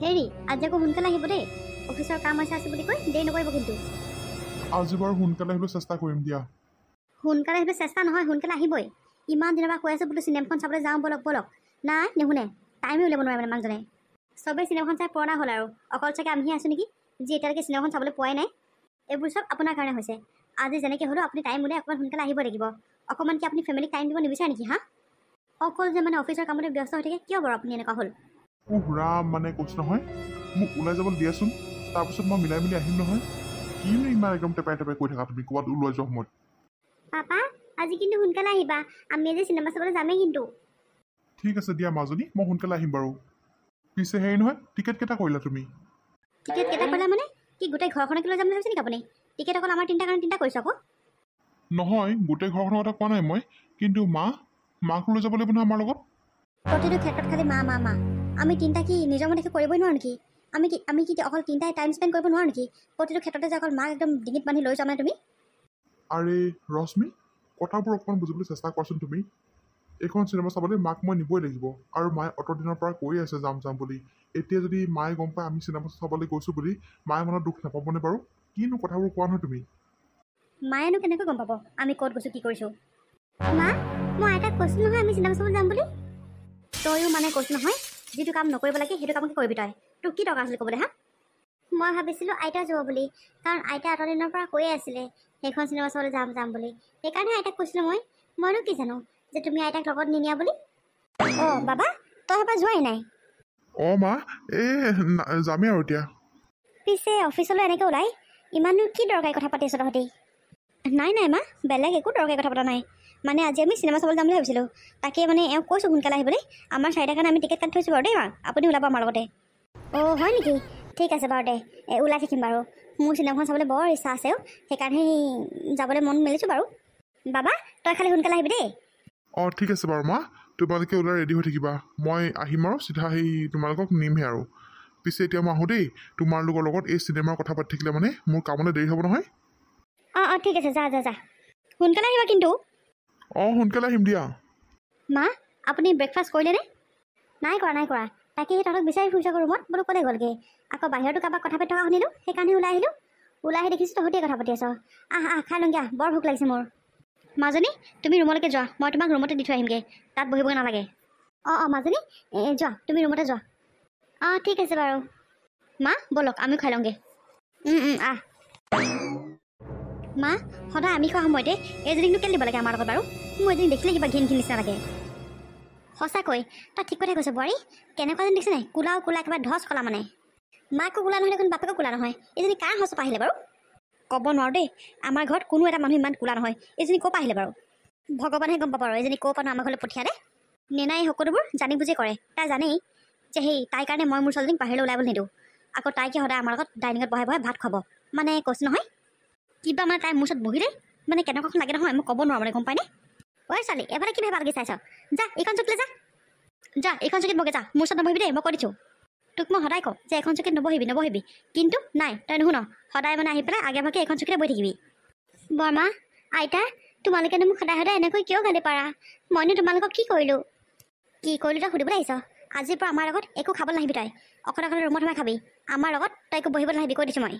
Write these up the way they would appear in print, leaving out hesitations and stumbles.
হেৰি আজি আকৌ সোনকালে আহিব দেই অফিচৰ কাম আছে বুলি কৈ দেৰি নকৰিব কিন্তু আজি বাৰু সোনকালে আহিবলৈ চেষ্টা কৰিম দিয়া সোনকালে আহিবলৈ চেষ্টা নহয় সোনকালে আহিবই ইমান দিনৰ পৰা কৈ আছোঁ বোলো চিনেমাখন চাবলৈ যাওঁ বলক বলক নাই নুশুনে টাইমে উলিয়াব নোৱাৰে মানে মানুহজনে চবেই চিনেমাখন চাই পুৰণা হ'ল আৰু অকল চাগে আমিহে আছোঁ নেকি যি এতিয়ালৈকে চিনেমাখন চাবলৈ পোৱাই নাই এইবোৰ চব আপোনাৰ কাৰণে হৈছে আজি যেনেকৈ হ'লেও আপুনি টাইম উলিয়াই অকণমান সোনকালে আহিব লাগিব অকণমান কি আপুনি ফেমিলিক টাইম দিব নিবিচাৰে নেকি হা অকল যে মানে অফিচৰ কামতে ব্যস্ত হৈ থাকে কিয় বাৰু আপুনি এনেকুৱা হ'ল ৰাম মানে কৈছোঁ নহয় মোক ওলাই যাবলৈ দিয়াচোন তাৰপিছত মই মিলাই মিলি আহিম নহয় কিনো ইমান একদম টেপাই টেপাই কৈ থাকা তুমি ক'ৰবাত ওলাই যোৱা সময়ত পাপা আজি কিন্তু সোনকালে আহিবা আমি আজি চিনেমা চাবলৈ যামেই কিন্তু ঠিক আছে দিয়া মাজনী মই সোনকালে আহিম বাৰু পিছে হেৰি নহয় টিকেট কেইটা কৰিলা তুমি টিকেট কেইটা কৰিলা মানে কি গোটেই ঘৰখনকে লৈ যাম বুলি ভাবিছে নেকি আপুনি টিকেট অকল আমাৰ তিনিটা কাৰণে তিনিটা কৰিছোঁ আকৌ নহয় গোটেই ঘৰখনৰ কথা কোৱা নাই মই কিন্তু মাক লৈ যাব লাগিব নহয় আমাৰ লগত প্ৰতিটো ক্ষেত্ৰত খালি মা মা মা আমি তিনিটা কি নিজৰ মতে কৰিবই নোৱাৰোঁ নেকি আমি কি অকল তিনিটাই টাইম স্পেণ্ড কৰিব নোৱাৰোঁ নেকি প্ৰতিটো ক্ষেত্ৰতে যে অকল মাক একদম ডিঙিত বান্ধি লৈ যোৱা নাই তুমি আৰে ৰশ্মি কথাবোৰ অকণমান বুজিবলৈ চেষ্টা কৰাচোন তুমি এইখন চিনেমা চাবলৈ মাক মই নিবই লাগিব আৰু মায়ে অত দিনৰ পৰা কৈ আছে যাম যাম বুলি এতিয়া যদি মায়ে গম পায় আমি চিনেমা চাবলৈ গৈছোঁ বুলি মায়ে মনত দুখ নাপাবনে বাৰু কিনো কথাবোৰ কোৱা নহয় তুমি মায়েনো কেনেকৈ গম পাব আমি ক'ত গৈছোঁ কি কৰিছোঁ মা মই আইতাক কৈছোঁ নহয় আমি চিনেমা চাবলৈ যাম বুলি তয়ো মানে কৈছোঁ নহয় যিটো কাম নকৰিব লাগে সেইটো কামকে কৰিবি তই তোক কি দৰকাৰ আছিলে ক'বলৈ হা মই ভাবিছিলোঁ আইতা যাব বুলি কাৰণ আইতা অত দিনৰ পৰা কৈয়ে আছিলে সেইখন চিনেমা চাবলৈ যাম যাম বুলি সেইকাৰণে আইতাক কৈছিলোঁ মইনো কি জানো যে তুমি আইতাক লগত নিনিয়া বুলি অঁ বাবা তই এবাৰ যোৱাই নাই অঁ মা এই যামেই আৰু এতিয়া পিছে অফিচলৈ এনেকৈ ওলাই ইমানো কি দৰকাৰী কথা পাতি আছ তহঁতি নাই মা বেলেগ একো দৰকাৰী কথা পতা নাই মানে আজি আমি চিনেমা চাবলৈ যাম বুলি ভাবিছিলোঁ তাকে মানে এওঁক কৈছোঁ সোনকালে আহিবলৈ আমাৰ চাৰিটাৰ কাৰণে আমি টিকেট কাটি থৈছোঁ বাৰু দেই মা আপুনি ওলাব আমাৰ লগতে অঁ হয় নেকি ঠিক আছে বাৰু দে ওলাই থাকিম বাৰু মোৰ চিনেমাখন চাবলৈ বৰ ইচ্ছা আছে সেইকাৰণে যাবলৈ মন মেলিছোঁ বাৰু বাবা তই খালি সোনকালে আহিবি দেই অঁ ঠিক আছে বাৰু মা তোমালোকে ওলাই ৰেডি হৈ থাকিবা মই আহিম আৰু চিধা তোমালোকক নিমহে আৰু পিছে এতিয়া মই আহোঁ দেই তোমালোকৰ লগত এই চিনেমাৰ কথা পাতি থাকিলে মানে মোৰ কামলৈ দেৰি হ'ব নহয় অঁ ঠিক আছে যা সোনকালে আহিবা কিন্তু অঁ সোনকালে আহিম দিয়া মা আপুনি ব্ৰেকফাষ্ট কৰিলেনে নাই কৰা তাকে তহঁতক বিচাৰি ফুৰিছোঁ আকৌ ৰুমত বোলো ক'লে গ'লগৈ আকৌ বাহিৰতো কাৰোবাক কথা পাতি থকা শুনিলোঁ সেইকাৰণে ওলাই আহিলোঁ ওলাই আহি দেখিছোঁ তহঁতিয়ে কথা পাতি আছ খাই লওঁগৈ বৰ ভোক লাগিছে মোৰ মাজনী তুমি ৰুমলৈকে যোৱা মই তোমাক ৰুমতে দি থৈ আহিমগৈ তাত বহিবগৈ নালাগে অঁ মাজনী যোৱা তুমি ৰুমতে যোৱা অঁ ঠিক আছে বাৰু মা ব'লক আমিও খাই লওঁগৈ মা সদায় আমি খোৱা সময়তে এজনীকনো কেলৈ দিব লাগে আমাৰ লগত বাৰু মোৰ এজনী দেখিলে কিবা ঘিন নিচিনা লাগে সঁচাকৈ তই ঠিক কথা কৈছ বোৱাৰী কেনেকুৱা যেন দেখিছে নাই কোলা একেবাৰে ধচ কলা মানে মাকো কোলা নহয় দেখোন বাপেকো কোলা নহয় এজনী কাৰ সঁচৰ আহিলে বাৰু ক'ব নোৱাৰোঁ দেই আমাৰ ঘৰত কোনো এটা মানুহ ইমান কোলা নহয় এজনী ক'ৰ পৰা আহিলে বাৰু ভগৱানেহে গম পাব আৰু এজনী ক'ৰ পৰা আমাৰ ঘৰলৈ পঠিয়ালে নেনাই সকলোবোৰ জানি বুজি কৰে তাই জানেই যে তাইৰ কাৰণে মই মোৰ ছোৱালীজনীক বাহিৰলৈ ওলাবলৈ নিদিওঁ আকৌ তাইকে সদায় আমাৰ লগত ডাইনিঙত বহাই ভাত খুৱাব মানে কৈছোঁ নহয় কিবা মানে তাই মোৰ ওচৰত বহিলে মানে কেনেকুৱাখন লাগে নহয় মই ক'ব নোৱাৰোঁ মানে গম পাইনে ঐ ছোৱালী এবাৰে কি ভাবি চাইছ যা এইখন চকীলৈ যা এইখন চকীত বগে যা মোৰ ওচৰত নবহিবি দেই মই কৈ দিছোঁ তোক মই সদায় কওঁ যে এখন চকীত নবহিবি কিন্তু নাই তই নুশুন সদায় মানে আহি পেলাই আগে ভাগে এইখন চকীতে বহি থাকিবি বৰমা আইতা তোমালোকেনো মোক সদায় এনেকৈ কিয় গালি পাৰা মইনো তোমালোকক কি কৰিলোঁ তই সুধিবলৈ আহিছ আজিৰ পৰা আমাৰ লগত একো খাবলৈ নাহিবি তই অকলে ৰুমত সোমাই খাবি আমাৰ লগত তই একো বহিবলৈ নাহিবি কৈ দিছোঁ মই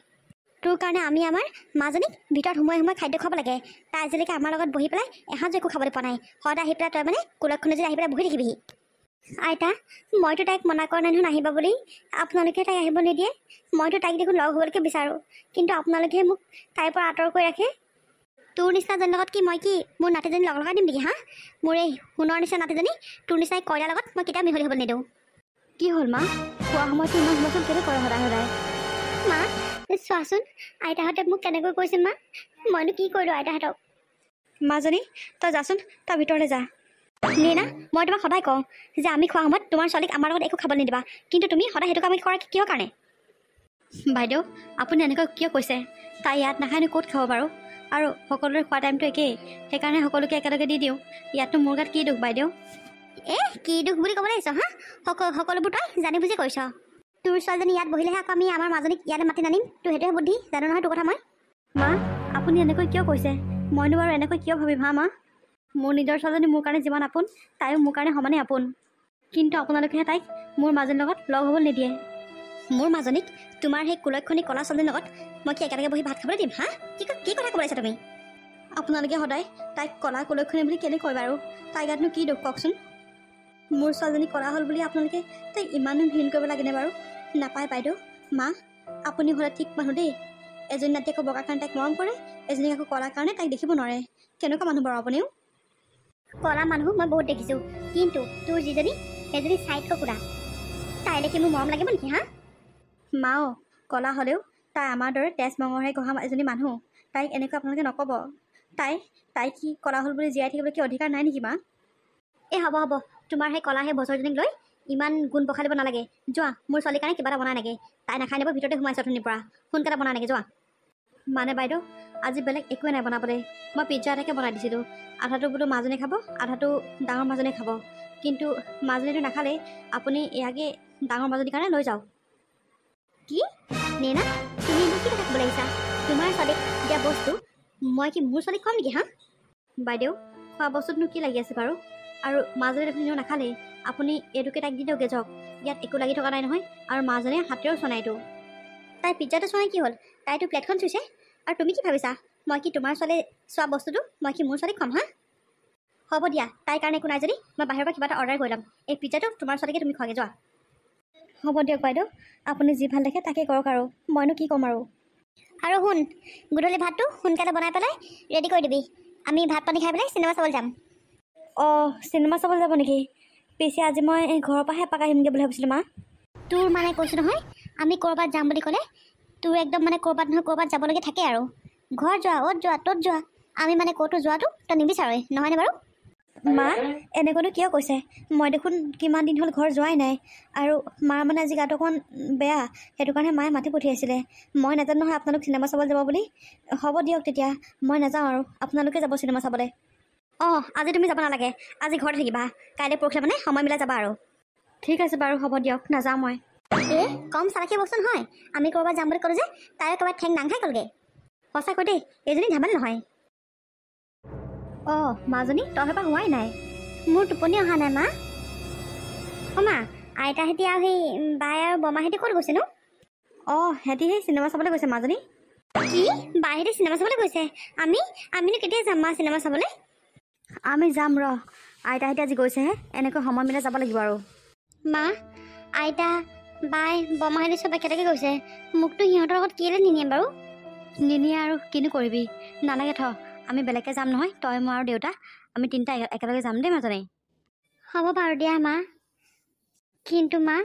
তোৰ কাৰণে আমি আমাৰ মাজনীক ভিতৰত সোমাই খাদ্য খুৱাব লাগে তাই আজিলৈকে আমাৰ লগত বহি পেলাই এসাঁজো একো খাবলৈ পোৱা নাই সদায় আহি পেলাই তই মানে কুলক্ষণে যদি আহি পেলাই বহি থাকিবিহি আইতা মইতো তাইক মনা কৰা নাই নহয় নাহিবা বুলি আপোনালোকে তাইক আহিব নিদিয়ে মইতো তাইক দেখোন লগ হ'বলৈকে বিচাৰোঁ কিন্তু আপোনালোকেহে মোক তাইৰ পৰা আঁতৰ কৰি ৰাখে তোৰ নিচিনাজনীৰ লগত কি মই কি মোৰ নাতিজনী লগাই দিম নেকি হা মোৰ এই সোণৰ নিচিনা নাতিজনী তোৰ নিচিনাই কইলাৰ লগত মই কেতিয়াও মিহলি হ'বলৈ নিদিওঁ কি হ'ল মা খোৱা সময়তো ইমান বচন কেলৈ কৰে সদায় মা চোৱাচোন আইতাহঁতে মোক কেনেকৈ কৈছে মা মইনো কি কৰিলোঁ আইতাহঁতক মাজনী তই যাচোন তই ভিতৰলৈ যা নীনা মই তোমাক সদায় কওঁ যে আমি খোৱা সময়ত তোমাৰ ছোৱালীক আমাৰ লগত একো খাবলৈ নিদিবা কিন্তু তুমি সদায় সেইটো কাম কৰা কিহৰ কাৰণে বাইদেউ আপুনি এনেকৈ কিয় কৈছে তাই ইয়াত নাখায়নো ক'ত খাব বাৰু আৰু সকলোৰে খোৱা টাইমটো একেই সেইকাৰণে সকলোকে একেলগে দি দিওঁ ইয়াততো মোৰ গাত কি দুখ বাইদেউ কি দুখ বুলি ক'ব লাগিছ হা সকলোবোৰ তই জানি বুজি কৰিছ তোৰ ছোৱালীজনী ইয়াত বহিলেহে আকৌ আমি আমাৰ মাজনীক ইয়াতে মাতি নানিম তোৰ সেইটোহে বুদ্ধি জানো নহয় তোৰ কথা মই মা আপুনি এনেকৈ কিয় কৈছে মইনো বাৰু এনেকৈ কিয় ভাবিম হা মা মোৰ নিজৰ ছোৱালীজনী মোৰ কাৰণে যিমান আপোন তাইও মোৰ কাৰণে সমানে আপোন কিন্তু আপোনালোকেহে তাইক মোৰ মাজনীৰ লগত লগ হ'বলৈ নিদিয়ে মোৰ মাজনীক তোমাৰ সেই কুলক্ষণী কলা ছোৱালীৰ লগত মই কি একেলগে বহি ভাত খাবলৈ দিম হা? কি কথা ক'ব লাগিছা তুমি? আপোনালোকে সদায় তাইক কলা কুলক্ষণী বুলি কেলৈ কয় বাৰু? তাইৰ গাতনো কি দুখ কওকচোন? মোৰ ছোৱালীজনী কলা হ'ল বুলি আপোনালোকে তাইক ইমানো ঘৃণ কৰিব লাগেনে বাৰু? নাপায় বাইদেউ, মা আপুনি হ'লে ঠিক মানুহ দেই। এজনী নাতি আকৌ বগাৰ কাৰণে তাইক মৰম কৰে, এজনীক আকৌ কলাৰ কাৰণে তাইক দেখিব নোৱাৰে। কেনেকুৱা মানুহ বাৰু আপুনিও? কলা মানুহ মই বহুত দেখিছোঁ, কিন্তু তোৰ যিজনী সেইজনী চাইড কুকুৰা, তাই দেখি মোৰ মৰম লাগিব নেকি হা? মাও কলা হ'লেও তাই আমাৰ দৰে তেজ মঙহে গঢ়া এজনী মানুহ। তাইক এনেকুৱা আপোনালোকে নক'ব। তাই কি কলা হ'ল বুলি জীয়াই থাকিবলৈ কি অধিকাৰ নাই নেকি মা? এই হ'ব তোমাৰ সেই কলা সেই বছৰজনীক লৈ ইমান গুণ পখাই দিব নালাগে। যোৱা মোৰ ছোৱালীৰ কাৰণে কিবা এটা বনাই নাগে। তাই নাখাই নিব, ভিতৰতে সোমাইছে অথনিৰ পৰা। সোনকালে বনাই নাগে যোৱা। মানে বাইদেউ আজি বেলেগ একোৱে নাই বনাবলৈ। মই পিজ্জা এটাকে বনাই দিছিলোঁ। আধাটো বোলো মাজনী খাব, আধাটো ডাঙৰ মাজনী খাব। কিন্তু মাজনীটো নাখালেই, আপুনি ইয়াকে ডাঙৰ মাজনীৰ কাৰণে লৈ যাওক। কি নেনা, তুমি কি কথা ক'ব লাগিছা? তোমাৰ ছোৱালীক দিয়া বস্তু মই কি মোৰ ছোৱালীক খুৱাম নেকি হা? বাইদেউ খোৱা বস্তুতনো কি লাগি আছে বাৰু? আৰু মাজনী দেখোন নাখালেই, আপুনি এইটোকে তাইক দি দিয়কগৈ যাওক। ইয়াত একো লাগি থকা নাই নহয়। আৰু মাজনীয়ে হাতেৰেও চনাইটো। তাই পিজ্জাটো চনাই কি হ'ল? তাইতো প্লেটখন চুইছে। আৰু তুমি কি ভাবিছা মই কি তোমাৰ ছোৱালী চোৱা বস্তুটো মই কি মোৰ ছোৱালীক খুৱাম হা? হ'ব দিয়া, তাইৰ কাৰণে একো নাই যদি মই বাহিৰৰ পৰা কিবা এটা অৰ্ডাৰ কৰি ল'ম। এই পিজ্জাটো তোমাৰ ছোৱালীকে তুমি খোৱাগে যোৱা। হ'ব দিয়ক বাইদেউ, আপুনি যি ভাল দেখে তাকে কৰক আৰু মইনো কি ক'ম আৰু শুন, গধূলি ভাতটো সোনকালে বনাই পেলাই ৰেডি কৰি দিবি। আমি ভাত পানী খাই পেলাই চিনেমা চাবলৈ যাম। অঁ চিনেমা চাবলৈ যাব নেকি? পিছে আজি মই ঘৰৰ পৰাহে এপাক আহিমগৈ বুলি ভাবিছিলোঁ মা। তোৰ মানে কৈছোঁ নহয়, আমি ক'ৰবাত যাম বুলি ক'লে তোৰ একদম মানে ক'ৰবাত নহয় ক'ৰবাত যাবলগীয়া থাকে আৰু। ঘৰ যোৱা, অ'ত যোৱা, ত'ত যোৱা। আমি মানে ক'তো যোৱাটো তই নিবিচাৰই নহয়নে বাৰু? মা এনেকৈনো কিয় কৈছে? মই দেখোন কিমান দিন হ'ল ঘৰ যোৱাই নাই। আৰু মাৰ মানে আজি গাটো অকণমান বেয়া, সেইটো কাৰণে মায়ে মাতি পঠিয়াইছিলে। মই নাজানো নহয় আপোনালোক চিনেমা চাবলৈ যাব বুলি। হ'ব দিয়ক তেতিয়া, মই নাযাওঁ আৰু আপোনালোকে যাব চিনেমা চাবলৈ। অঁ আজি তুমি যাব নালাগে, আজি ঘৰতে থাকিবা। কাইলৈ পৰহিলৈ মানে সময় মিলাই যাবা আৰু। ঠিক আছে বাৰু হ'ব দিয়ক, নাযাওঁ মই। কম চালাকি বস্তু নহয়। আমি ক'ৰবাত যাম বুলি ক'লোঁ যে তাই ক'ৰবাত ঠেং দাং খাই গ'লগৈ। সঁচাকৈ দেই, এইজনী ধেমালি নহয়। অঁ মাজনী তহঁতৰ পৰা হোৱাই নাই। মোৰ টোপনি অহা নাই মা। অঁ মা, আইতাহেঁতি আৰু সেই বাই আৰু বৰমাহেঁতি ক'ত গৈছেনো? অঁ সিহঁতি সেই চিনেমা চাবলৈ গৈছে মাজনী। কি বাইহেঁতি চিনেমা চাবলৈ গৈছে? আমিনো কেতিয়া যাম মা চিনেমা চাবলৈ? আমি যাম ৰ, আইতাহেঁতি আজি গৈছেহে, এনেকৈ সময় মিলাই যাব লাগিব আৰু। মা আইতা বাই বৰমাহেঁতি চব একেলগে গৈছে, মোকতো সিহঁতৰ লগত কেলৈ নিনিয়ে বাৰু? নিনিয়ে আৰু কিনো কৰিবি, নালাগে থ, আমি বেলেগকৈ যাম নহয়। তই মই আৰু দেউতা আমি তিনিটা একেলগে যাম দেই মাজনী। হ'ব বাৰু দিয়া মা। কিন্তু মা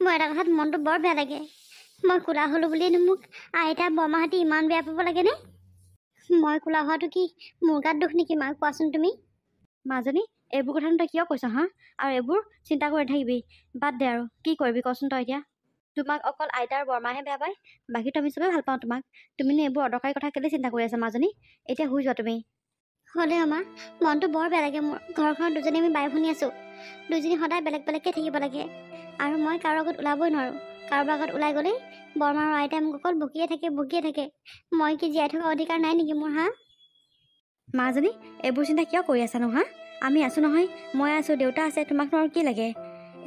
মোৰ এটা কথাত মনটো বৰ বেয়া লাগে। মই কোলা হ'লোঁ বুলিয়েনো মোক আইতা বৰমাহঁতি ইমান বেয়া পাব লাগেনে? মই কোলা হোৱাটো কি মোৰ গাত দুখ নেকি মা, কোৱাচোন তুমি? মাজনী এইবোৰ কথানো তই কিয় কৈছ হা? আৰু এইবোৰ চিন্তা কৰি নাথাকিবি, বাদ দে আৰু কি কৰিবি কচোন তই এতিয়া? তোমাক অকল আইতা আৰু বৰমাহে বেয়া পায়, বাকীতো আমি চবেই ভাল পাওঁ তোমাক। তুমিনো এইবোৰ অদৰকাৰী কথা কেলৈ চিন্তা কৰি আছা মাজনী? এতিয়া শুই যোৱা তুমি। হ'লেও মা মনটো বৰ বেয়া লাগে মোৰ। ঘৰখনত দুজনী আমি বাই ভনী আছোঁ, দুজনী সদায় বেলেগ বেলেগকৈ থাকিব লাগে। আৰু মই কাৰো আগত ওলাবই নোৱাৰোঁ। কাৰোবাৰ আগত ওলাই গ'লেই বৰমা আৰু আইতাই মোক অকল বকিয়ে থাকে। মই কি জীয়াই থকা অধিকাৰ নাই নেকি মোৰ হা? মাজনী এইবোৰ চিন্তা কিয় কৰি আছানো হা? আমি আছোঁ নহয়, মই আছোঁ, দেউতা আছে, তোমাকনো আৰু কি লাগে?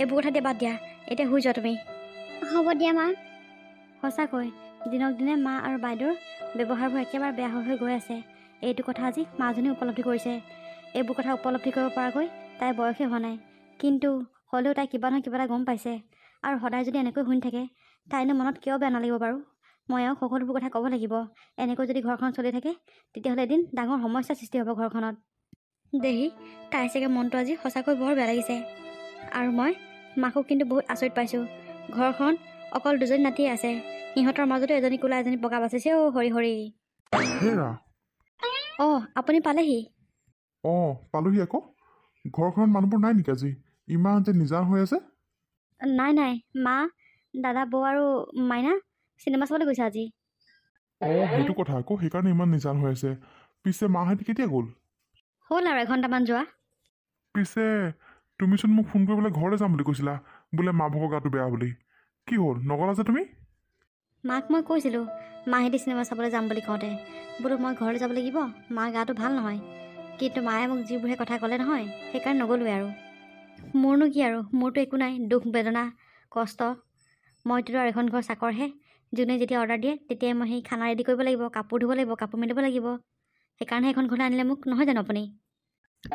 এইবোৰ কথা দিয়া বাদ দিয়া, এতিয়া শুই যোৱা তুমি। হ'ব দিয়া মা। সঁচাকৈ দিনক দিনে মা আৰু বাইদেউৰ ব্যৱহাৰবোৰ একেবাৰে বেয়া হৈ গৈ আছে। এইটো কথা আজি মাজনীয়ে উপলব্ধি কৰিছে। এইবোৰ কথা উপলব্ধি কৰিব পৰাকৈ তাইৰ বয়সেই হোৱা নাই, কিন্তু হ'লেও তাই কিবা নহয় কিবা এটা গম পাইছে। আৰু সদায় যদি এনেকৈ শুনি থাকে তাইনো মনত কিয় বেয়া নালাগিব বাৰু? মই আৰু সকলোবোৰ কথা ক'ব লাগিব। এনেকৈ যদি ঘৰখন চলি থাকে তেতিয়াহ'লে এদিন ডাঙৰ সমস্যাৰ সৃষ্টি হ'ব ঘৰখনত। দেহি তাই চাগে মনটো আজি সঁচাকৈ বৰ বেয়া লাগিছে। আৰু মই মাকো কিন্তু বহুত আচৰিত পাইছোঁ। ঘৰখন অকল দুজনী নাতিয়ে আছে, সিহঁতৰ মাজতো এজনী কোলা এজনী বগা বাচিছে। অ' হৰি হৰি। হেৰা অঁ আপুনি পালেহি? অঁ পালোহি আকৌ। ঘৰখনত মানুহবোৰ নাই নেকি আজি? ইমান যে নিজান হৈ আছে। নাই মা দাদা বৌ আৰু মাইনা চিনেমা চাবলৈ গৈছে আজি। অঁ সেইটো কথা আকৌ, সেইকাৰণে ইমান নিজান হৈ আছে। পিছে মাহঁতি কেতিয়া গ'ল? হ'ল আৰু এঘণ্টামান যোৱা। পিছে তুমিচোন মোক ফোন কৰি পেলাই ঘৰলৈ যাম বুলি কৈছিলা, বোলে মা ভাগৰ গাটো বেয়া বুলি। কি হ'ল নগ'লা যে তুমি? মাক মই কৈছিলোঁ মাহেঁতি চিনেমা চাবলৈ যাম বুলি কওঁতে, বোলো মই ঘৰলৈ যাব লাগিব, মাৰ গাটো ভাল নহয়। কিন্তু মায়ে মোক যিবোৰহে কথা ক'লে নহয়, সেইকাৰণে নগ'লোৱে আৰু। মোৰনো কি আৰু, মোৰতো একো নাই, দুখ বেদনা কষ্ট। মইতো আৰু এখন ঘৰ চাকৰহে। যোনে যেতিয়া অৰ্ডাৰ দিয়ে তেতিয়াই মই সেই খানা ৰেডি কৰিব লাগিব, কাপোৰ ধুব লাগিব, কাপোৰ মেলিব লাগিব। সেইকাৰণে এখন ঘৰলৈ আনিলে মোক, নহয় জানো আপুনি?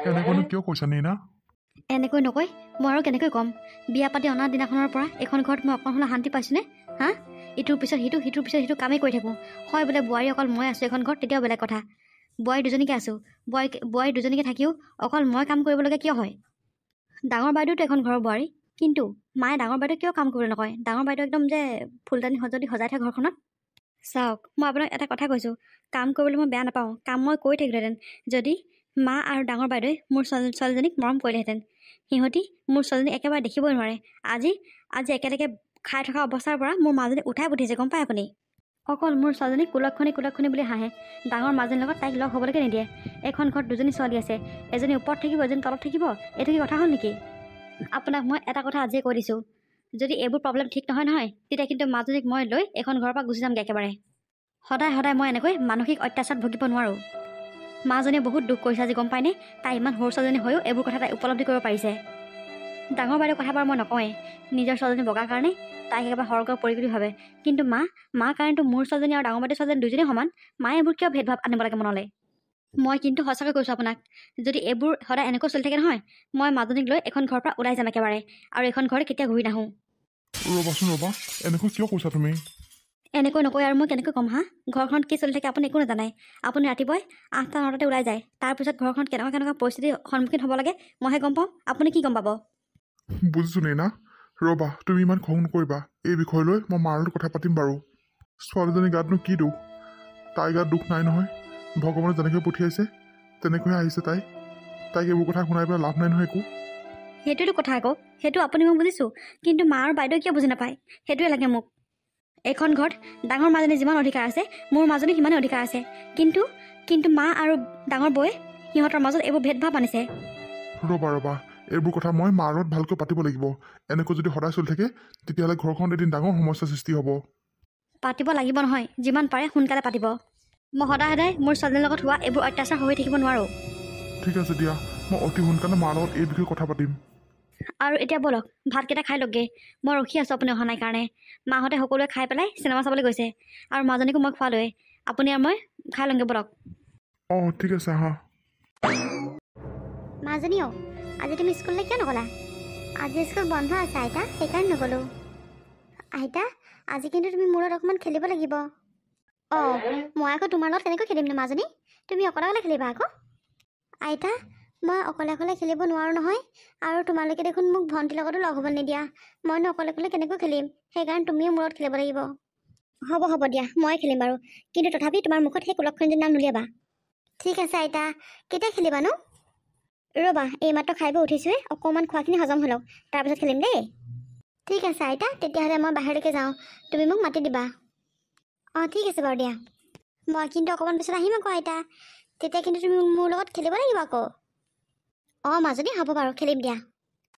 এনেকুৱানো কিয় কৈছা নীনা? এনেকৈ নকয় মই আৰু কেনেকৈ ক'ম? বিয়া পাতি অনাৰ দিনাখনৰ পৰা এইখন ঘৰত মই অকণ হ'লে শান্তি পাইছোঁনে? হা? ইটোৰ পিছত সিটো, সিটোৰ পিছত সিটো কামেই কৰি থাকোঁ। হয় বোলে বোৱাৰী অকল মই আছোঁ এখন ঘৰত, তেতিয়াও বেলেগ কথা। বোৱাৰী দুজনীকে আছোঁ, বোৱাৰী দুজনীকে থাকিও অকল মই কাম কৰিবলগীয়া কিয় হয়? ডাঙৰ বাইদেউতো এখন ঘৰৰ বোৱাৰী, কিন্তু মায়ে ডাঙৰ বাইদেউ কিয় কাম কৰিবলৈ নকয়? ডাঙৰ বাইদেউ একদম যে ফুলদানি যদি সজাই থাকে ঘৰখনত। চাওক, মই আপোনাক এটা কথা কৈছোঁ, কাম কৰিবলৈ মই বেয়া নাপাওঁ, কাম মই কৰি থাকিলোহেঁতেন যদি মা আৰু ডাঙৰ বাইদেৱে মোৰ ছোৱালীজনীক মৰম কৰিলেহেঁতেন। সিহঁতি মোৰ ছোৱালীজনীক একেবাৰে দেখিবই নোৱাৰে। আজি একেলগে খাই থকা অৱস্থাৰ পৰা মোৰ মাজনী উঠাই পঠিয়াইছে, গম পায় আপুনি? অকল মোৰ ছোৱালীজনীক কুলক্ষণী বুলি হাঁহে, ডাঙৰ মাজনীৰ লগত তাইক লগ হ'বলৈকে নিদিয়ে। এখন ঘৰত দুজনী ছোৱালী আছে, এজনী ওপৰত থাকিব, এজনী তলত থাকিব। এইটো কি কথা হ'ল নেকি? আপোনাক মই এটা কথা আজিয়ে কৈ দিছোঁ, যদি এইবোৰ প্ৰব্লেম ঠিক নহয় তেতিয়া কিন্তু মাজনীক মই লৈ এখন ঘৰৰ পৰা গুচি যামগৈ একেবাৰে। সদায় মই এনেকৈ মানসিক অত্যাচাৰত ভুগিব নোৱাৰোঁ। মাজনীয়ে বহুত দুখ কৰিছে আজি, গম পায়নে? তাই ইমান সৰু ছোৱালীজনী হৈও এইবোৰ কথা তাই উপলব্ধি কৰিব পাৰিছে। ডাঙৰ বাইদেউৰ কথা বাৰু মই নকওঁৱেই, নিজৰ ছোৱালীজনী বগাৰ কাৰণে তাইক একেবাৰে সৰগৰ পৰি বুলি ভাবে। কিন্তু মা কাৰণেতো মোৰ ছোৱালীজনী আৰু ডাঙৰ বাইদেউৰ ছোৱালীজনী দুজনী সমান। মায়ে এইবোৰ কিয় ভেদভাৱ আনিব লাগে মনলৈ? মই কিন্তু সঁচাকৈ কৈছোঁ আপোনাক, যদি এইবোৰ সদায় এনেকৈ চলি থাকে নহয়, মই মাজনীক লৈ এখন ঘৰৰ পৰা ওলাই যাম একেবাৰে, আৰু এখন ঘৰলৈ কেতিয়া ঘূৰি নাহোঁ। ৰ'বাচোন ৰ'বা, এনেকৈ কিয় কৈছা তুমি? এনেকৈ নকয় আৰু মই কেনেকৈ ক'ম? হা? ঘৰখনত কি চলি থাকে আপুনি একো নাজানে। আপুনি ৰাতিপুৱাই 8টা 9টাতে ওলাই যায়, তাৰপিছত ঘৰখনত কেনেকুৱা পৰিস্থিতিৰ সন্মুখীন হ'ব লাগে মইহে গম পাওঁ, আপুনি কি গম পাব? বুজিছোঁ নীনা, ৰ'বা, তুমি ইমান খং নকৰিবা। এই বিষয় লৈ মই মাৰ লগত কথা পাতিম বাৰু। ছোৱালীজনীৰ গাতনো কি দুখ? তাইৰ গাত দুখ নাই নহয়। ভগৱানে যেনেকৈ পঠিয়াইছে তেনেকৈহে আহিছে তাইক এইবোৰ কথা শুনাই পেলাই লাভ নাই নহয় একো। সেইটোৱেতো কথা আকৌ, সেইটো আপুনি মই বুজিছোঁ, কিন্তু মা আৰু বাইদেউ কিয় বুজি নাপায়? সেইটোৱে লাগে মোক। এইখন ঘৰত ডাঙৰ মাজনী যিমান অধিকাৰ আছে, মোৰ মাজনী সিমানেই অধিকাৰ আছে। কিন্তু মা আৰু ডাঙৰ বৌয়ে সিহঁতৰ মাজত এইবোৰ ভেদভাৱ আনিছে। ৰ'বা, এইবোৰ কথা মই মাৰ লগত ভালকৈ পাতিব লাগিব। এনেকৈ যদি সদায় চলি থাকে তেতিয়াহ'লে ঘৰখনত এদিন ডাঙৰ সমস্যাৰ সৃষ্টি হ'ব। পাতিব লাগিব নহয়, যিমান পাৰে সোনকালে পাতিব। মই সদায় মোৰ ছোৱালীৰ লগত হোৱা এইবোৰ অত্যাচাৰ হৈ থাকিব নোৱাৰোঁ। ঠিক আছে দিয়া, মই অতি সোনকালে মাৰ লগত এই বিষয়ে কথা পাতিম। আৰু এতিয়া ব'লক ভাতকেইটা খাই লওকগে, মই ৰখি আছোঁ আপুনি অহা নাই কাৰণে। মাহঁতে সকলোৱে খাই পেলাই চিনেমা চাবলৈ গৈছে, আৰু মাজনীকো মই খোৱালোৱে। আপুনি আৰু মই খাই লওঁগৈ ব'লক। অঁ ঠিক আছে, আহা। মাজনী আজি তুমি স্কুললৈ কিয় নগ'লা? আজি স্কুল বন্ধ আছে আইতা, সেইকাৰণে নগ'লোঁ। আইতা, আজি কিন্তু তুমি মোৰ লগত অকণমান খেলিব লাগিব। অঁ, মই আকৌ তোমাৰ লগত কেনেকৈ খেলিম নো মাজনী? তুমি অকলে খেলিবা আকৌ। আইতা, মই অকলে খেলিব নোৱাৰোঁ নহয়, আৰু তোমালোকে দেখোন মোক ভণ্টিৰ লগতো লগ হ'ব নিদিয়া। মইনো অকলে কেনেকৈ খেলিম? সেইকাৰণে তুমিও মোৰ লগত খেলিব লাগিব। হ'ব দিয়া, মই খেলিম বাৰু, কিন্তু তথাপি তোমাৰ মুখত সেই কুলক্ষণীৰ নাম নুলিয়াবা। ঠিক আছে আইতা, কেতিয়া খেলিবানো? ৰ'বা, এইমাত্ৰ খাই বৈ উঠিছোঁহে, অকণমান খোৱাখিনি হজম হৈ লওক, তাৰপিছত খেলিম দেই। ঠিক আছে আইতা, তেতিয়াহ'লে মই বাহিৰলৈকে যাওঁ, তুমি মোক মাতি দিবা। অঁ ঠিক আছে বাৰু দিয়া। মই কিন্তু অকণমান পিছত আহিম আকৌ আইতা, তেতিয়া কিন্তু তুমি মোৰ লগত খেলিব লাগিব আকৌ। অঁ মাজনী, হ'ব বাৰু, খেলিম দিয়া।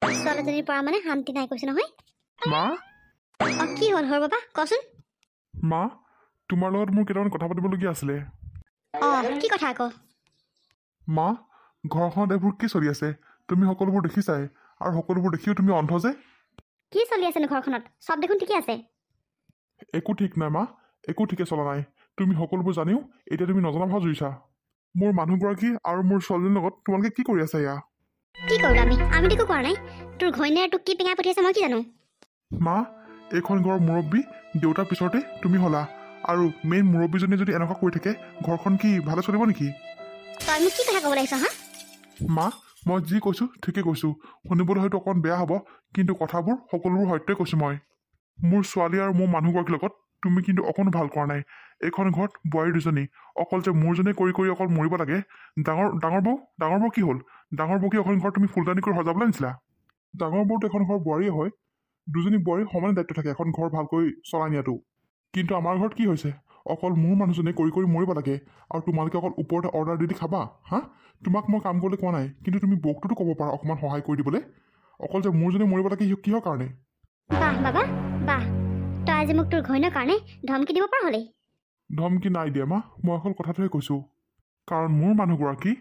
ছোৱালীজনীৰ পৰা মানে শান্তি নাই কৈছে নহয়। মা? অঁ কি হ'ল বাবা, কচোন। মা, তোমাৰ লগত মোৰ কেইটামান কথা পাতিবলগীয়া আছিলে। অঁ কি কথা আকৌ? মা, ঘৰখনত এইবোৰ কি চলি আছে? তুমি সকলোবোৰ দেখিছাই, আৰু সকলোবোৰ দেখিও তুমি অন্ধ যে? কি চলি আছেনো ঘৰখনত? চব দেখোন ঠিকে আছে। একো ঠিক নাই মা, একো ঠিকে চলা নাই। তুমি সকলোবোৰ জানিও এতিয়া তুমি নজনা ভাও জুৰিছা। মোৰ মানুহগৰাকী আৰু মোৰ ছোৱালীজনীৰ লগত তোমালোকে কি কৰি আছা? এয়া কি কৰিলোঁ আমি একো কৰা নাই। তোৰ ঘৈণীয়ে তোক কি পিঙাই পঠিয়াইছে মই কি জানো? মা, এইখন ঘৰৰ মুৰব্বী দেউতাৰ পিছতে তুমি হ'লা, আৰু মেইন মুৰব্বীজনীয়ে যদি এনেকুৱা কৰি থাকে ঘৰখন কি ভালে চলিব নেকি? তই মোক কি কথা ক'ব লাগিছ? হা মা, মই যি কৈছোঁ ঠিকেই কৈছোঁ। শুনিবলৈ হয়তো অকণ বেয়া হ'ব, কিন্তু কথাবোৰ সকলোবোৰ সত্যই কৈছোঁ মই। মোৰ ছোৱালী আৰু মোৰ মানুহগৰাকীৰ লগত তুমি কিন্তু অকণো ভাল কৰা নাই। এইখন ঘৰত বোৱাৰী দুজনী, অকল যে মোৰজনী কৰি অকল মৰিব লাগে। ডাঙৰ বৌ কি হ'ল? ডাঙৰ বৌ কি এখন ঘৰত তুমি ফুলদানি কৰি সজাবলৈ আনিছিলা? ডাঙৰ বৌতো এখন ঘৰৰ বোৱাৰীয়ে হয়। দুজনী বোৱাৰীৰ সমানে দায়িত্ব থাকে এখন ঘৰ ভালকৈ চলাই নিয়াটো। কিন্তু আমাৰ ঘৰত কি হৈছে? অকল মোৰ মানুহজনে কৰি মৰিব লাগে, আৰু তোমালোকে অকল ওপৰতে অৰ্ডাৰ দি খাবা। হা, তোমাক মই কাম কৰিবলৈ কোৱা নাই, কিন্তু তুমি বৌকটোতো ক'ব পাৰা অকণমান সহায় কৰি দিবলৈ। অকল যে মোৰজনে মৰিব লাগে কিহৰ কাৰণে? বাহ বাবা বাহ, তই আজি মোক তোৰ ঘৈণীৰ কাৰণে ধমকি দিব পাৰ হ'লেই। ধমকি নাই দিয়া মা, মই অকল কথাটোহে কৈছোঁ। কাৰণ মোৰ মানুহগৰাকী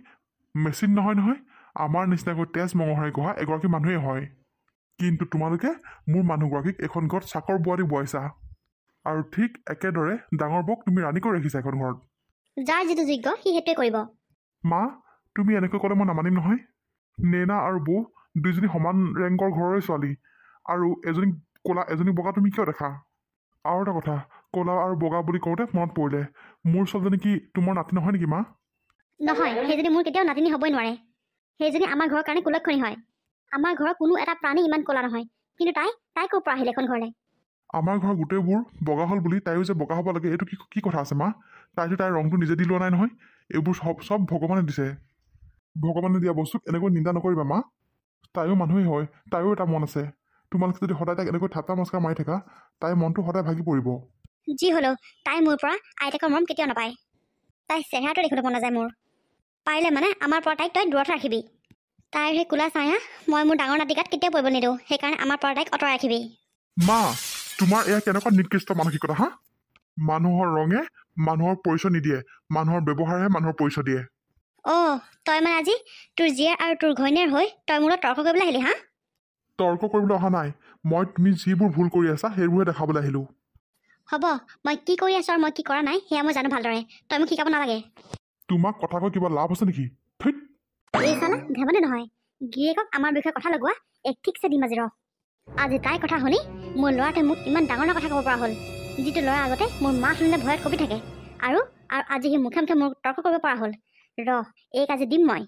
মেচিন নহয়, আমাৰ নিচিনাকৈ তেজ মঙহেৰে গঢ়া এগৰাকী মানুহেই হয়। কিন্তু তোমালোকে মোৰ মানুহগৰাকীক এখন ঘৰত চাকৰ বোৱাৰী বোৱাইছা আৰু ঠিক একেদৰে ডাঙৰ বৌক তুমি ৰাণী কৰি ৰাখিছা এখন ঘৰত। যাৰ যিটো যোগ্য সি সেইটোৱে কৰিব। মা তুমি এনেকৈ ক'লে মই নামানিম নহয়। নেনা আৰু বৌ দুইজনী সমান ৰেংকৰ ঘৰৰে ছোৱালী আৰু এজনী ক'লা এজনী বগা তুমি কিয় দেখা? আৰু এটা কথা, ক'লা আৰু বগা বুলি কওঁতে মনত পৰিলে, মোৰ ছোৱালীজনী কি তোমাৰ নাতি নহয় নেকি মা? নহয়, সেইজনী মোৰ কেতিয়াও নাতিনী হ'বই নোৱাৰে। সেইজনী আমাৰ ঘৰৰ কাৰণে কুলক্ষণী হয়। আমাৰ ঘৰৰ কোনো এটা প্ৰাণী ইমান ক'লা নহয়, কিন্তু তাই ক'ৰ পৰা আহিলে এখন ঘৰলৈ? আমাৰ ঘৰৰ গোটেইবোৰ বগা হ'ল বুলি তাইও যে বগা হ'ব লাগে এইটো কি কথা আছে মা? তাইতো তাইৰ ৰংটো নিজে দি লোৱা নাই নহয়। এইবোৰ চব ভগৱানে দিছে। ভগৱানে দিয়া বস্তুক এনেকৈ নিন্দা নকৰিবা মা। তাইও মানুহেই হয়, তাইও এটা মন আছে। তোমালোকে যদি সদায় তাইক এনেকৈ ঠাট্টা মস্কাৰ মাৰি থাকা, তাইৰ মনটো সদায় ভাগি পৰিব। যি হ'লেও তাই মোৰ পৰা আইতাকৰ মৰম কেতিয়াও নাপায়। তাইৰ চেহেৰাটো দেখিব মন নাযায় মোৰ। পাৰিলে মানে আমাৰ পৰা তাইক তই দূৰত ৰাখিবি। তাইৰ সেই কোলা ছায়া মই মোৰ ডাঙৰ নাতি গাত কেতিয়াও পৰিব নিদিওঁ। সেইকাৰণে আমাৰ পৰা তাইক আঁতৰাই ৰাখিবি। মা তোমাৰ এয়া কেনেকুৱা নিকৃষ্ট মানসিকতা হা? মানুহৰ ৰঙে মানুহৰ পৰিচয় নিদিয়ে, মানুহৰ ব্যৱহাৰেহে মানুহৰ পৰিচয় দিয়ে। তই মানে আজি তোৰ জীয়েৰ আৰু তোৰ ঘৈণীয়েৰ হৈ তই মোৰ লগত তৰ্ক কৰিবলৈ আহিলি হা? তৰ্ক কৰিবলৈ অহা নাই, মই তুমি যিবোৰ ভুল কৰি আছা সেইবোৰে দেখাবলৈ আহিলোঁ। হ'ব, মই কি কৰি আছোঁ আৰু মই কি কৰা নাই সেয়া মই জানো ভালদৰে। তই মোক শিকাব নালাগে। তোমাক কথা কৈ কিবা লাভ আছে নেকি? থৈত। এই চালা ধেমালি নহয়। গিৰিয়েকক আমাৰ বিষয়ে কথা লগোৱা এক ঠিকছে দিম আজি ৰ। আজি তাইৰ কথা শুনি মোৰ ল'ৰাটোৱে মোক ইমান ডাঙৰ কথা ক'ব পৰা হ'ল। যিটো ল'ৰা আগতে মোৰ মা শুনিলে ভয়ত কঁপি থাকে আৰু আজি সি মুখে মুখে মোক তৰ্ক কৰিব পৰা হ'ল। ৰ এইক আজি দিম মই।